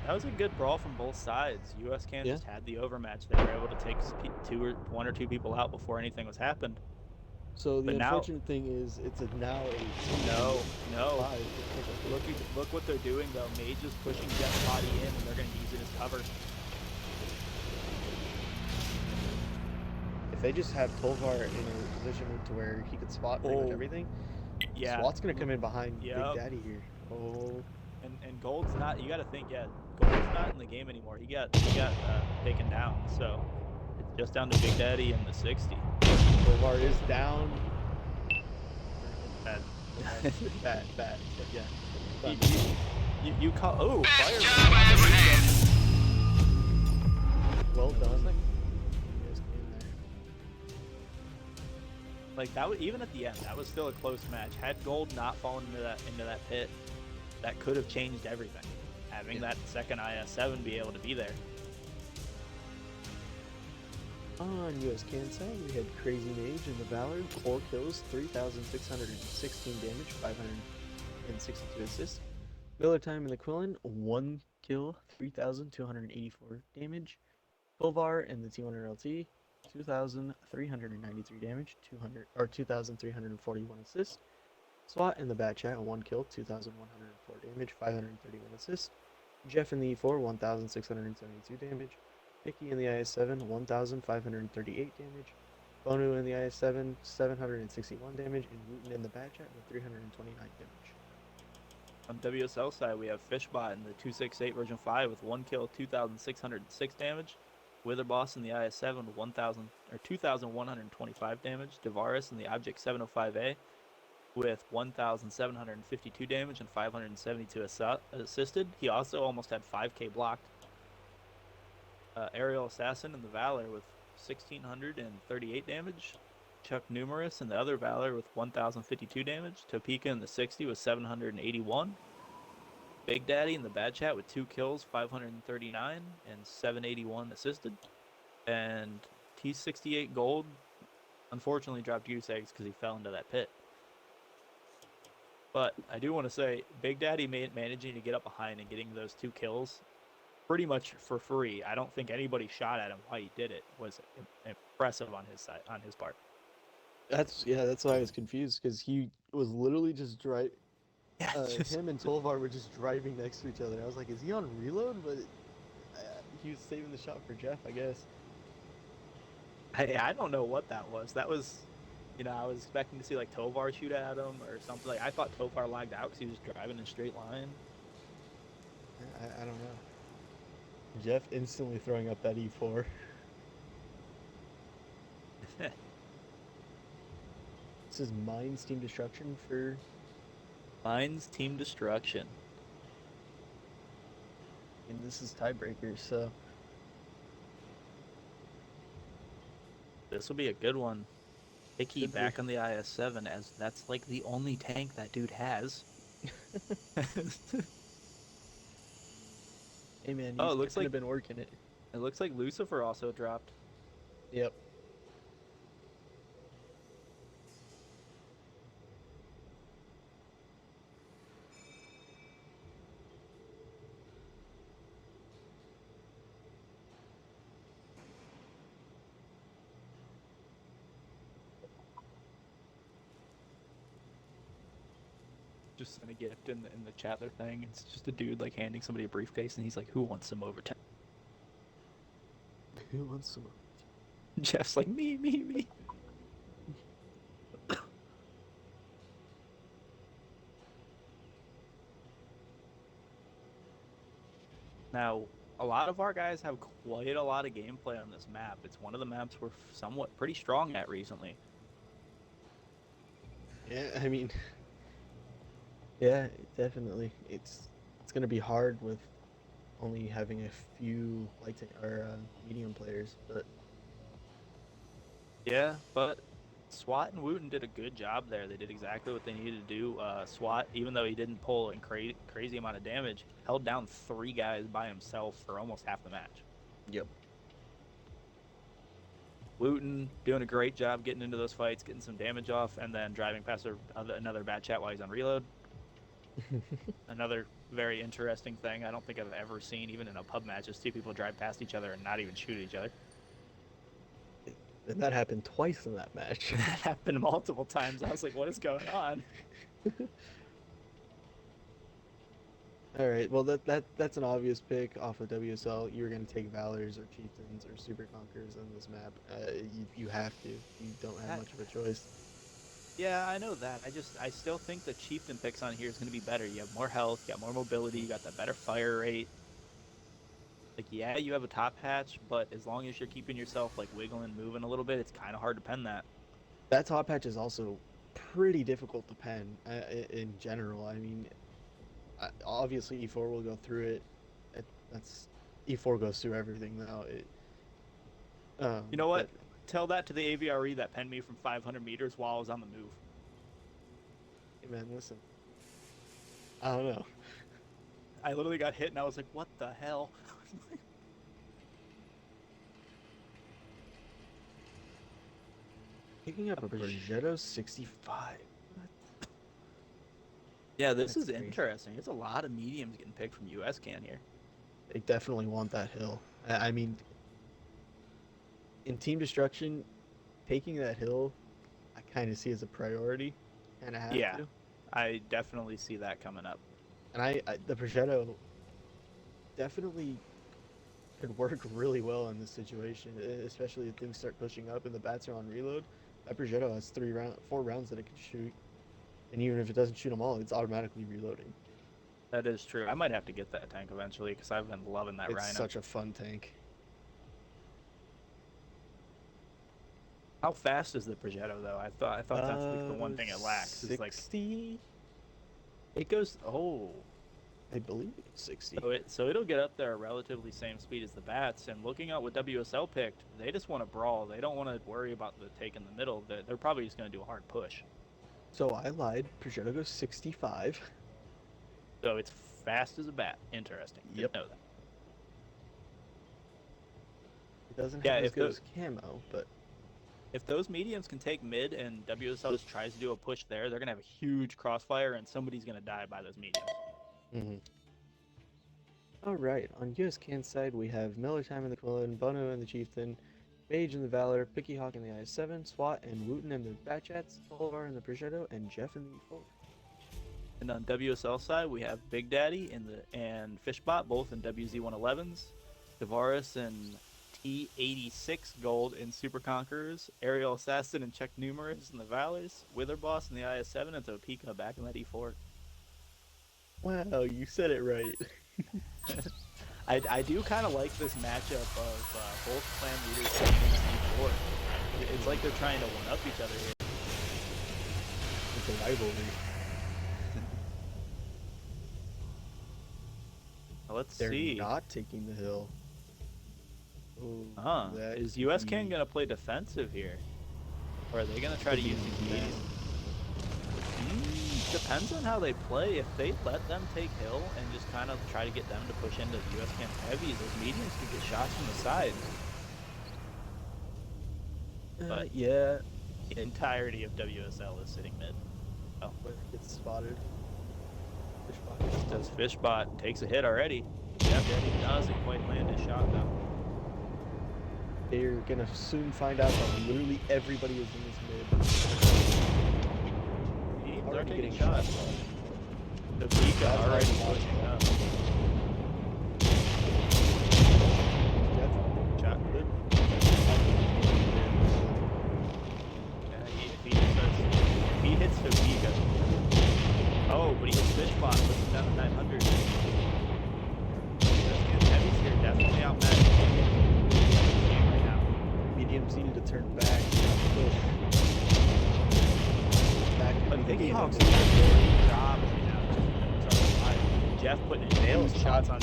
That was a good brawl from both sides. USCAN Yeah. just had the overmatch. They were able to take one or two people out before anything was happened. So the But now- unfortunate thing is, it's now a No. 5. Look what they're doing though. Mage is pushing Jeff's body in, and they're going to use it as cover. If they just have Tolvar in a position to where he could spot pretty much everything, Yeah. SWAT's gonna come in behind Yep. Big Daddy here. Oh, And Gold's not. You got to think. Yeah, Gold's not in the game anymore. He got taken down. So it's just down to Big Daddy and the 60. Tolvar is down. Bad. Bad, but yeah. Done. You call. Oh, Best fire! job I ever had. Well done. Like- You guys came there. Like that was even at the end. That was still a close match. Had Gold not fallen into that pit, that could have changed everything. Having that second IS7 be able to be there. On USCAN side, we had Crazy Mage in the Valor, 4 kills, 3,616 damage, 562 assists. Miller time in the Quillen, 1 kill, 3,284 damage. Pulvar in the T1 LT, 2,393 damage, 2,341 assists. SWAT in the Bat Chat, 1 kill, 2,104 damage, 531 assists. Jeff in the E4, 1,672 damage. Picky in the IS7, 1,538 damage. Bonu in the IS7, 761 damage. And Wooten in the Bat Chat with 329 damage. On WSL side, we have Fishbot in the 268 version 5 with 1 kill, 2,606 damage. Witherboss in the IS7 with 1,000 or 2,125 damage. Devaris in the Object 705A with 1,752 damage and 572 assisted. He also almost had 5k blocked. Aerial Assassin in the Valor with 1,638 damage. Chuck Numerous in the other Valor with 1,052 damage. Topeka in the 60 with 781. Big Daddy in the Bad Chat with 2 kills, 539 and 781 assisted. And T68 Gold unfortunately dropped goose eggs because he fell into that pit. But I do want to say, Big Daddy managing to get up behind and getting those 2 kills pretty much for free. I don't think anybody shot at him while he did it. Was impressive on his side, on his part. That's why I was confused because he was literally just Yeah, him and Tolvar were just driving next to each other. I was like, is he on reload? But he was saving the shot for Jeff, I guess. I don't know what that was. That was, I was expecting to see like Tovar shoot at him or something. Like I thought Tovar lagged out because he was driving in a straight line. I don't know. Jeff instantly throwing up that E4. This is Mines Team Destruction for. Mine's Team Destruction. And this is tiebreaker, so. This will be a good one. Hickey Should be. back on the IS7 as that's like the only tank that dude has. Hey man, Oh, he's it looks kind like of been working it. Lucifer also dropped. Yep. Just sent a gift in the chatler thing. It's just a dude like handing somebody a briefcase, and he's like, "Who wants some overtime?" Who wants some? Jeff's like, "Me." Now, a lot of our guys have quite a lot of gameplay on this map. It's one of the maps we're somewhat pretty strong at recently. Yeah, I mean, yeah, definitely. It's gonna be hard with only having a few medium players, but Yeah, but SWAT and Wooten did a good job there. They did exactly what they needed to do. SWAT, even though he didn't pull a crazy amount of damage, held down 3 guys by himself for almost half the match. yep. Wooten doing a great job getting into those fights, getting some damage off, and then driving past another bad chat while he's on reload. Another very interesting thing I don't think I've ever seen, even in a pub match, is 2 people drive past each other and not even shoot each other. And that happened twice in that match. That happened multiple times. I was like, what is going on? All right, well that's an obvious pick off of WSL. You're gonna take Valors or Chieftains or Super Conquerors on this map. You have to. You don't have That, much of a choice. yeah, I know that. I still think the Chieftain picks on here is going to be better. You have more health, you got more mobility, you got that better fire rate. Like, yeah, you have a top hatch, but as long as you're keeping yourself like wiggling, moving a little bit, it's kind of hard to pen that. That top hatch is also pretty difficult to pen in general. I mean, obviously E4 will go through it. That's E4 goes through everything though. You know what? But Tell that to the AVRE that penned me from 500 meters while I was on the move. hey man, listen. I don't know. I literally got hit and I was like, what the hell? Picking up a Progetto 65. Yeah, this That's is crazy. interesting. There's a lot of mediums getting picked from USCAN here. They definitely want that hill. I mean, in team destruction, taking that hill, I kind of see as a priority. Kind of have Yeah, to. I definitely see that coming up. And the Progetto definitely could work really well in this situation, especially if things start pushing up and the bats are on reload. That Progetto has 4 rounds that it can shoot, and even if it doesn't shoot them all, it's automatically reloading. That is true. I might have to get that tank eventually because I've been loving that It's Rhino. such a fun tank. How fast is the Progetto though? I thought that's like the one thing it lacks is like 60. it goes. Oh, I believe it's 60. so it'll get up there at relatively same speed as the bats. And looking at what WSL picked, they just want to brawl. They don't want to worry about the take in the middle. They're probably just going to do a hard push. So I lied. Progetto goes 65. So it's fast as a bat. Interesting. Yep. Didn't know that. It doesn't Yeah, have as if good the as camo, but if those mediums can take mid and WSL just tries to do a push there, they're gonna have a huge crossfire and somebody's gonna die by those mediums. mhm. All right. On USCAN side, we have Miller Time in the Quillen, Bono and the Chieftain, Mage in the Valor, Picky Hawk in the IS-7, SWAT and Wooten in the Batchats, Tolvar in the Progetto, and Jeff in the E4. And on WSL side, we have Big Daddy and Fishbot both in WZ111s, Tavares and T86 Gold in Super Conquerors, Aerial Assassin and Check Numerous in the Valors, Witherboss in the IS-7, and Topeka back in that E4. Wow, you said it right. I do kind of like this matchup of both clan leaders in E4. It's like they're trying to one up each other here. It's a rivalry. Let's They're see. not taking the hill. Ooh, Is USCAN gonna play defensive here, or are they gonna try to use these mediums? Depends on how they play. If they let them take hill and just kind of try to get them to push into the USCAN heavies, those mediums could get shots from the side. But yeah, the entirety of WSL is sitting mid. Oh, gets spotted. does Fishbot takes a hit already? Yep, he doesn't quite land his shot though. They're gonna soon find out that literally everybody is in this mid. Mediums are Already taking getting shots. shots. The Pika already pushing up. Shot. Good. If he hits the Pika. Oh, but he hits Fishbot, puts him down to 900. Heavies here definitely outmatched right now. Mediums needed to turn back. But Picky Hawk's doing a great job right now. Jeff putting in nails shots on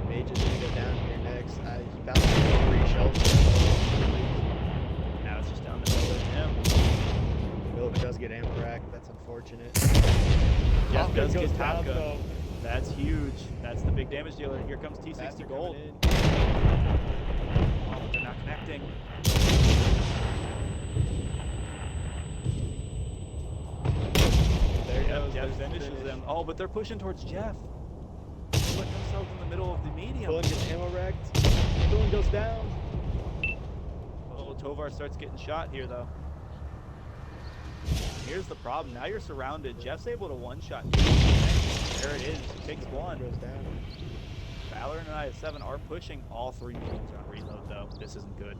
Mage is gonna go down here next. He bounced 3 shells. Now it's just down the middle of him. Miller does get ammo rack. That's unfortunate. Jeff does goes get down, top gun. though. That's huge. That's the big damage dealer. Here comes T60 Gold. In. Oh, but they're not connecting. There Jeff goes. finishes them. Oh, but they're pushing towards Jeff. They put themselves in the middle of the medium. Quillen gets ammo racked. Quillen goes down. Oh, Tovar starts getting shot here, though. Here's the problem. Now you're surrounded. Jeff's able to one-shot. There it is. He takes one. Goes down. Valor and IS-7 are pushing. All 3 mediums on reload, though. This isn't good.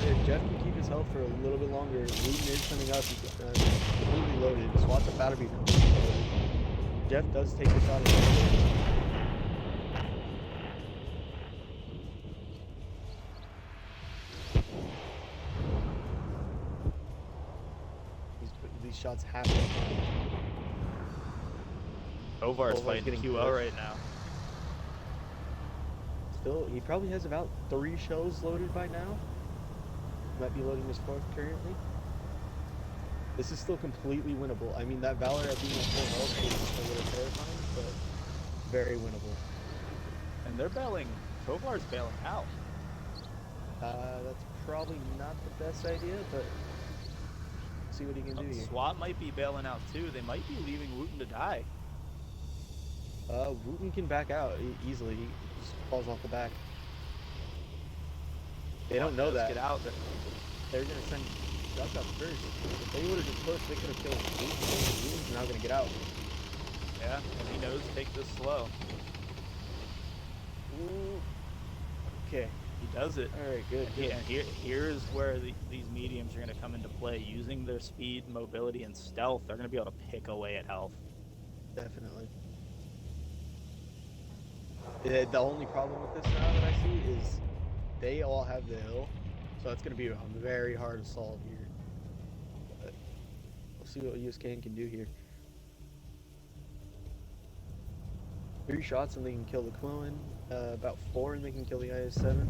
If Jeff can keep his health for a little bit longer, Wooten is coming up. He's completely loaded. SWAT's about to be completely loaded. Jeff does take the shot. These shots have to come. Tovar's Tovar's fighting getting QL pushed. right now. Still, he probably has about 3 shells loaded by now. Might be loading his 4th currently. This is still completely winnable. I mean, that Valor at being at full health is a little terrifying, but very winnable. And they're bailing. Tovar's bailing out. That's probably not the best idea, but see what he can do here. SWAT might be bailing out too. They might be leaving Wooten to die. Wooten can back out easily. He just falls off the back. They SWAT don't know does that. Get out. They're gonna send Duck up first. If they would have just pushed, they could have killed Wooten. Wooten's now gonna get out. Yeah, and he knows to take this slow. Ooh. Okay. He does it. All right. Good. And here's where these mediums are going to come into play. Using their speed, mobility, and stealth, they're going to be able to pick away at health. Definitely. The only problem with this now that I see is they all have the hill, so it's going to be a very hard assault here. But we'll see what USCAN can do here. 3 shots and they can kill the Quillen. About 4 and they can kill the IS-7.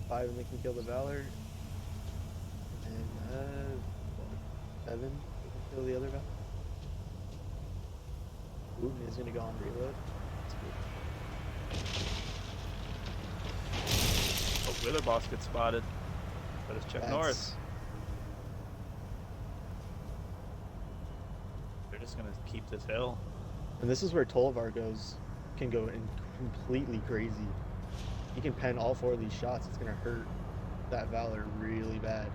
5 and they can kill the Valor. And 7 they can kill the other Valor. Wooten is going to go on reload. Oh, Wither Boss gets spotted. But it's Chuck Norris. They're just going to keep this hill. And this is where Tolvar can go in completely crazy. He can pen all 4 of these shots. It's gonna hurt that Valor really bad.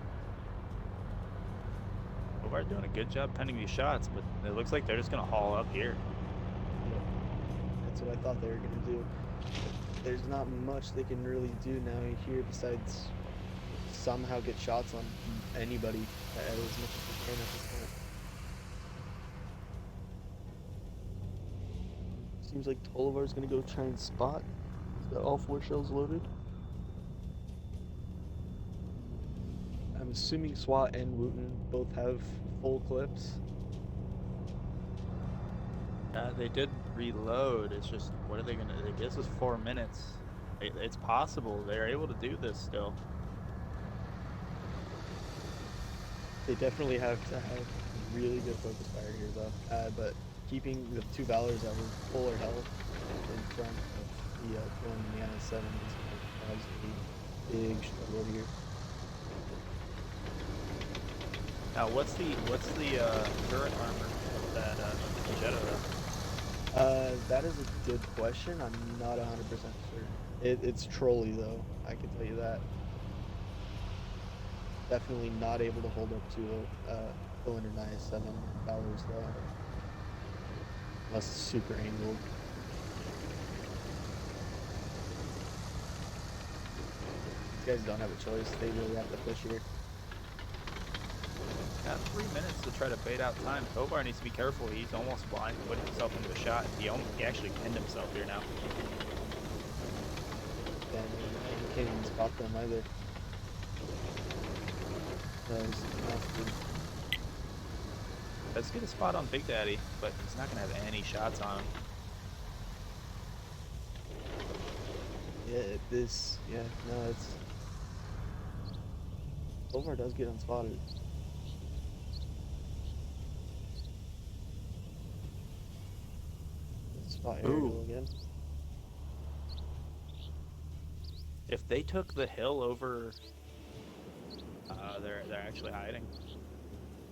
Tolvar doing a good job penning these shots, but it looks like they're just gonna haul up here. Yep. That's what I thought they were gonna do. But there's not much they can really do now here besides somehow get shots on anybody as much as they can at this point. Seems like Tolvar's gonna go try and spot. He's got all 4 shells loaded. I'm assuming SWAT and Wooten both have full clips. They did reload. It's just, what are they gonna do? This is 4 minutes. It's possible they're able to do this still. They definitely have to have really good focus fire here though. But keeping the 2 Valors that were fuller health in front of the killing the IS-7 is going to cause a big struggle here. Now, what's the turret armor of that Jetta though? That is a good question. I'm not 100% sure. It's trolly though, I can tell you that. Definitely not able to hold up to killing an IS-7 Valors though. Unless it's super angled. These guys don't have a choice. They really have to push here. Got 3 minutes to try to bait out time. Tolvar needs to be careful. He's almost blind, putting himself into a shot. He actually pinned himself here now. And he can't even spot them either. Let's get a spot on Big Daddy, but he's not going to have any shots on him. Yeah, no, it's... Tolvar does get unspotted. Spot aerial again. If they took the hill over, they're actually hiding.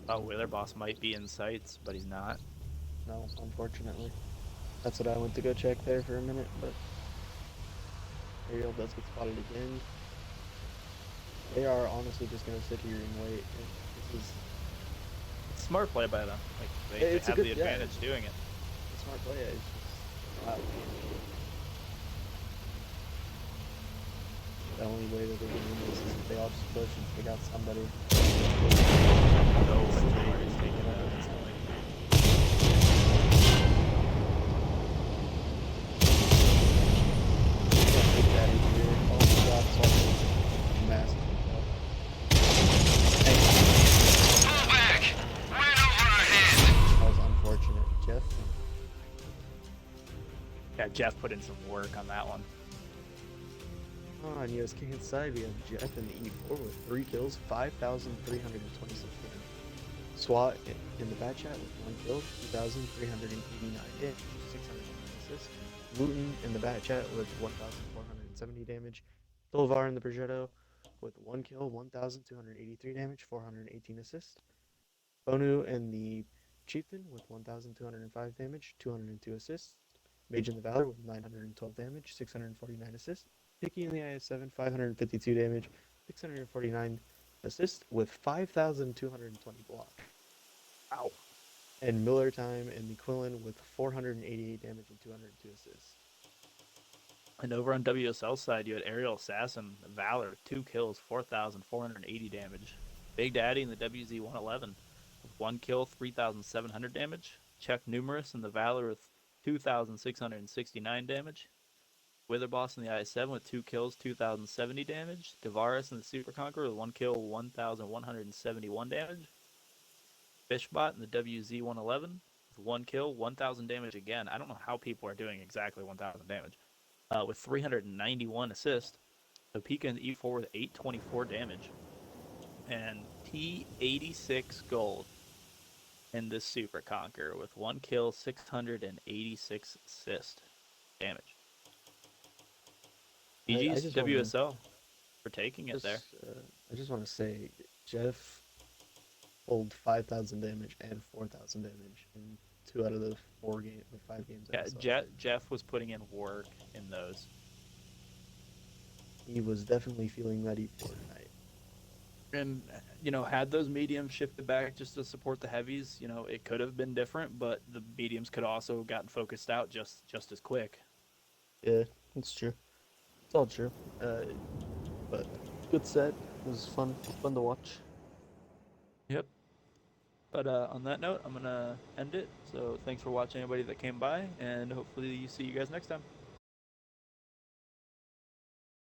Oh, Wither Boss might be in sights, but he's not. No, unfortunately. That's what I went to go check there for a minute, but aerial does get spotted again. They are honestly just gonna sit here and wait. This is Smart play by them. Like they have the advantage doing it. a smart play. It's just wow. The only way that they can win this is if they all just push and take out somebody. No, Tolvar is taking it out instantly. Big Daddy here. All the shots are massive. Pull back! Right over our heads! That was unfortunate. Jeff? Yeah, Jeff put in some work on that one. On USCAN side, we have Jeff in the E4 with 3 kills, 5,326 damage. SWAT in the bat chat with 1 kill, 2,389 damage, 609 assists. Wooten in the bat chat with 1,470 damage. Tolvar in the Progetto with 1 kill, 1,283 damage, 418 assists. Bonu and the Chieftain with 1,205 damage, 202 assists. Mage and the Valor with 912 damage, 649 assists. Picky in the IS-7, 552 damage, 649 assists with 5,220 block. Ow. And Miller Time and the Quillen with 488 damage and 202 assists. And over on WSL side, you had Aerial Assassin, Valor, 2 kills, 4,480 damage. Big Daddy in the WZ-111 with 1 kill, 3,700 damage. Chuck Numerous in the Valor with 2,669 damage. Wither Boss in the IS-7 with 2 kills, 2,070 damage. Tavares in the Super Conqueror with 1 kill, 1,171 damage. Fishbot in the WZ-111 with 1 kill, 1,000 damage again. I don't know how people are doing exactly 1,000 damage. With 391 assists. So Pika in the E4 with 824 damage. And T86 gold in this Super Conqueror with 1 kill, 686 assist damage. I GG's just want to WSL for taking it there. I just want to say Jeff pulled 5,000 damage and 4,000 damage in 2 out of the 5 games I Yeah, saw. Jeff was putting in work in those. He was definitely feeling ready for tonight. And, had those mediums shifted back just to support the heavies, it could have been different, but the mediums could also gotten focused out just as quick. Yeah, it's true. It's all true. But good set. It was fun to watch. Yep. But on that note, I'm gonna end it. So thanks for watching, everybody that came by, and hopefully see you guys next time.